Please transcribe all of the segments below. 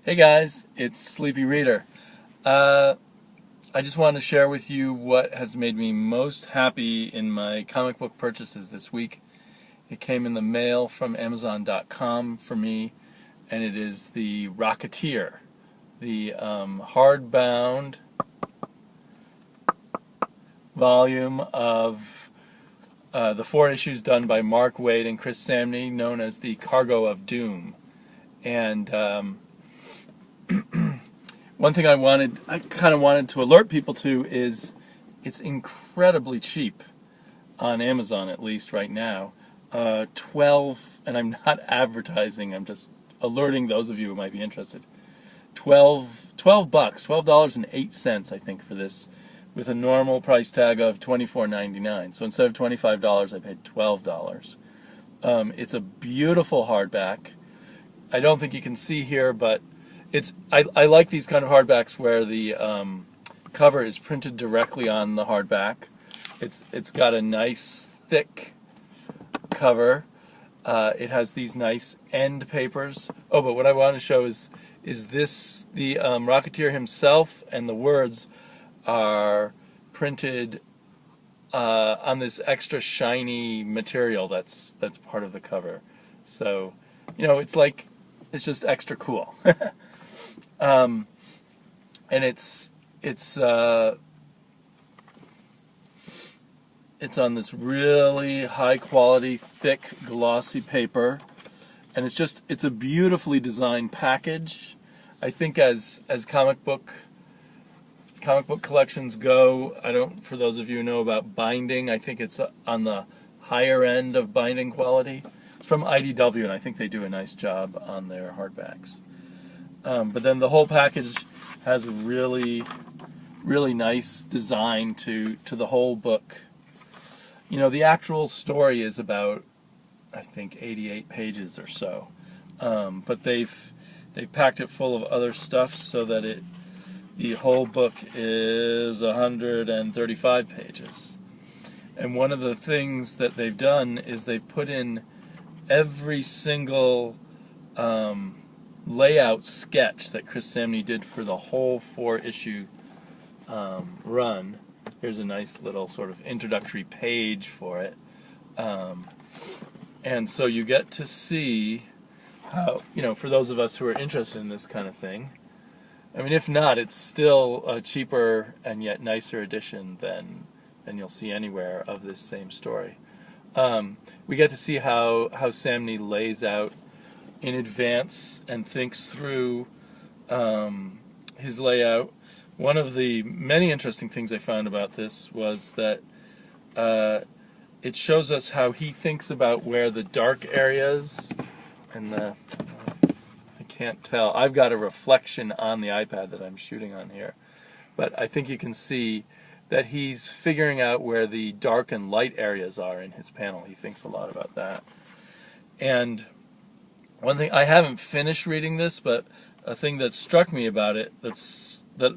Hey guys, it's Sleepy Reader. I just wanted to share with you what has made me most happy in my comic book purchases this week. It came in the mail from Amazon.com for me, and it is the Rocketeer, the hardbound volume of the 4 issues done by Mark Waid and Chris Samney, known as the Cargo of Doom. And one thing I kind of wanted to alert people to is it's incredibly cheap on Amazon, at least right now. 12, and I'm not advertising, I'm just alerting those of you who might be interested. $12, $12.08, I think, for this, with a normal price tag of $24.99. So instead of $25, I paid $12. It's a beautiful hardback. I don't think you can see here, but I like these kind of hardbacks where the cover is printed directly on the hardback. It's got a nice thick cover. It has these nice end papers. Oh, but what I want to show is this the Rocketeer himself, and the words are printed on this extra shiny material that's part of the cover. So, it's just extra cool. And it's on this really high quality, thick, glossy paper, and it's a beautifully designed package. I think as comic book collections go, for those of you who know about binding, I think it's on the higher end of binding quality. It's from IDW, and I think they do a nice job on their hardbacks. But then the whole package has a really, really nice design to the whole book. The actual story is about, I think, 88 pages or so. But they've packed it full of other stuff so that the whole book is 135 pages. And one of the things that they've done is they've put in every single layout sketch that Chris Samney did for the whole 4-issue run. Here's a nice little sort of introductory page for it. And so you get to see how, for those of us who are interested in this kind of thing, I mean, if not, it's still a cheaper and yet nicer edition than you'll see anywhere of this same story. We get to see how Samney lays out in advance and thinks through his layout. One of the many interesting things I found about this was that it shows us how he thinks about where the dark areas and I can't tell. I've got a reflection on the iPad that I'm shooting on here, but I think you can see that he's figuring out where the dark and light areas are in his panel. He thinks a lot about that. And one thing, I haven't finished reading this, but a thing that struck me about it,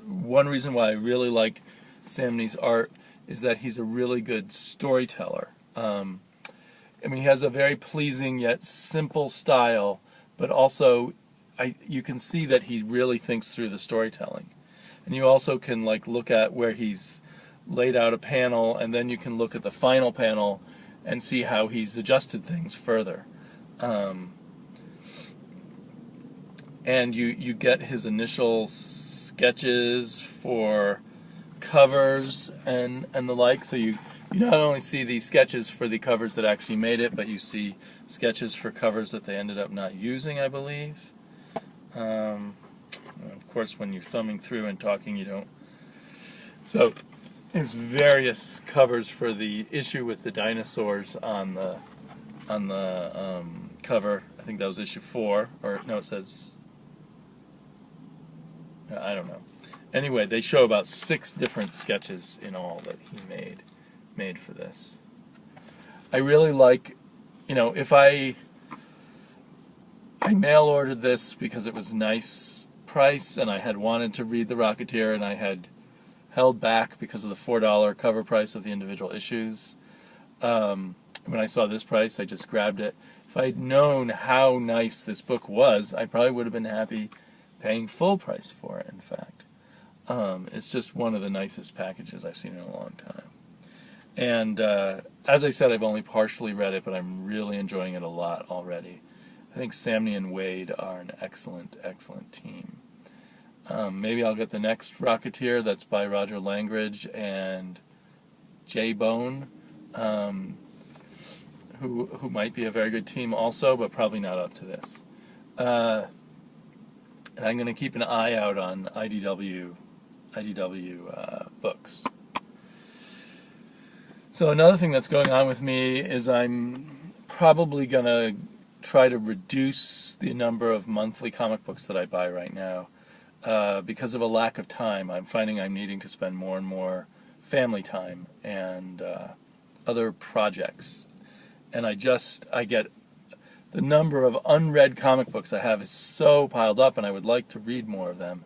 one reason why I really like Samney's art is that he's a really good storyteller. He has a very pleasing yet simple style, but also you can see that he really thinks through the storytelling. And you also can look at where he's laid out a panel, and then you can look at the final panel and see how he's adjusted things further. And you get his initial sketches for covers and the like. So you not only see the sketches for the covers that actually made it, but you see sketches for covers that they ended up not using, I believe. Of course, when you're thumbing through and talking, you don't. So there's various covers for the issue with the dinosaurs on the cover. I think that was issue 4, or no, it says, I don't know. Anyway, they show about 6 different sketches in all that he made for this. I really like, if I mail ordered this because it was a nice price and I had wanted to read The Rocketeer and I had held back because of the $4 cover price of the individual issues. When I saw this price, I just grabbed it. If I had known how nice this book was, I probably would have been happy paying full price for it, in fact. It's just one of the nicest packages I've seen in a long time. And as I said, I've only partially read it, but I'm really enjoying it a lot already. I think Samney and Wade are an excellent, excellent team. Maybe I'll get the next Rocketeer that's by Roger Langridge and Jay Bone, who might be a very good team also, but probably not up to this. And I'm going to keep an eye out on IDW books. So another thing that's going on with me is I'm probably going to try to reduce the number of monthly comic books that I buy right now. Because of a lack of time, I'm finding I'm needing to spend more and more family time and other projects. And I get the number of unread comic books I have is so piled up, and I would like to read more of them.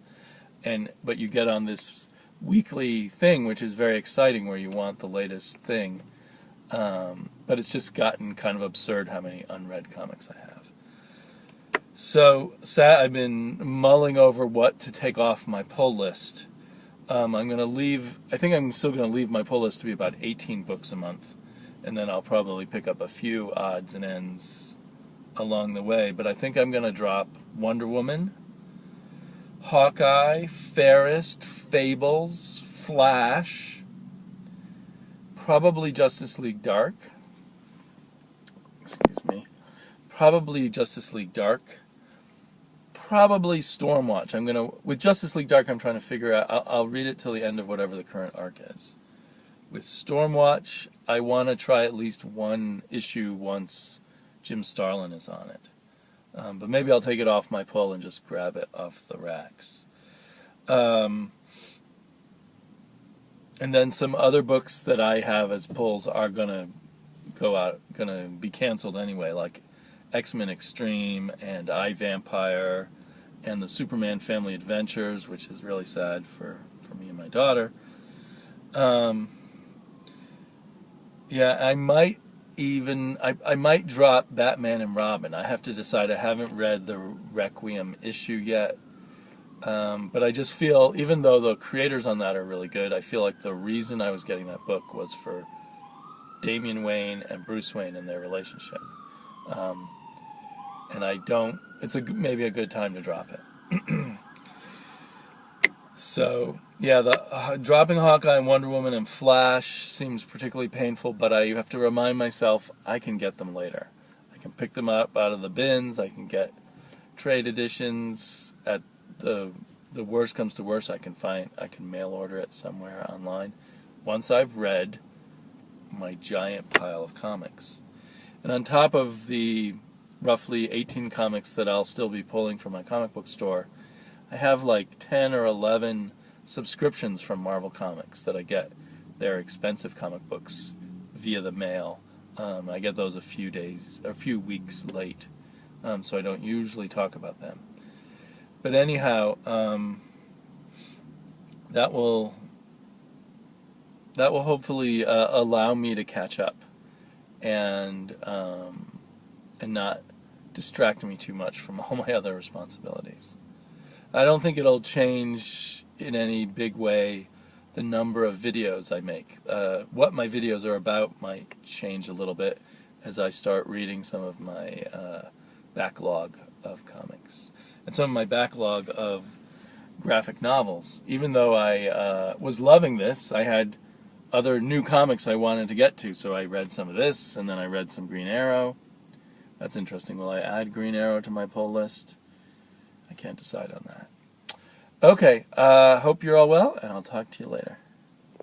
But you get on this weekly thing, which is very exciting, where you want the latest thing. But it's just gotten kind of absurd how many unread comics I have. So I've been mulling over what to take off my pull list. I think I'm still going to leave my pull list to be about 18 books a month. And then I'll probably pick up a few odds and ends along the way. But I think I'm going to drop Wonder Woman, Hawkeye, Fairest, Fables, Flash, probably Justice League Dark. Probably Justice League Dark. Probably Stormwatch. With Justice League Dark, I'm trying to figure out, I'll read it till the end of whatever the current arc is. With Stormwatch, I want to try at least one issue once Jim Starlin is on it. But maybe I'll take it off my pull and just grab it off the racks. And then some other books that I have as pulls are going to be canceled anyway, like X-Men Extreme and I, Vampire and the Superman Family Adventures, which is really sad for me and my daughter. I might drop Batman and Robin. I have to decide. I haven't read the Requiem issue yet. But I just feel, even though the creators on that are really good, I feel like the reason I was getting that book was for Damian Wayne and Bruce Wayne and their relationship. And it's maybe a good time to drop it. So, the dropping Hawkeye and Wonder Woman and Flash seems particularly painful, but I have to remind myself I can get them later. I can pick them up out of the bins. I can get trade editions. At the worst comes to worst, I can mail order it somewhere online once I've read my giant pile of comics. And on top of the roughly 18 comics that I'll still be pulling from my comic book store, I have like 10 or 11 subscriptions from Marvel Comics that I get. They're expensive comic books via the mail. I get those a few weeks late, so I don't usually talk about them. But anyhow, that will hopefully allow me to catch up and not distract me too much from all my other responsibilities. I don't think it'll change in any big way the number of videos I make. What my videos are about might change a little bit as I start reading some of my backlog of comics. And some of my backlog of graphic novels. Even though I was loving this, I had other new comics I wanted to get to, so I read some of this, and then I read some Green Arrow. That's interesting. Will I add Green Arrow to my pull list? I can't decide on that. Okay, hope you're all well, and I'll talk to you later.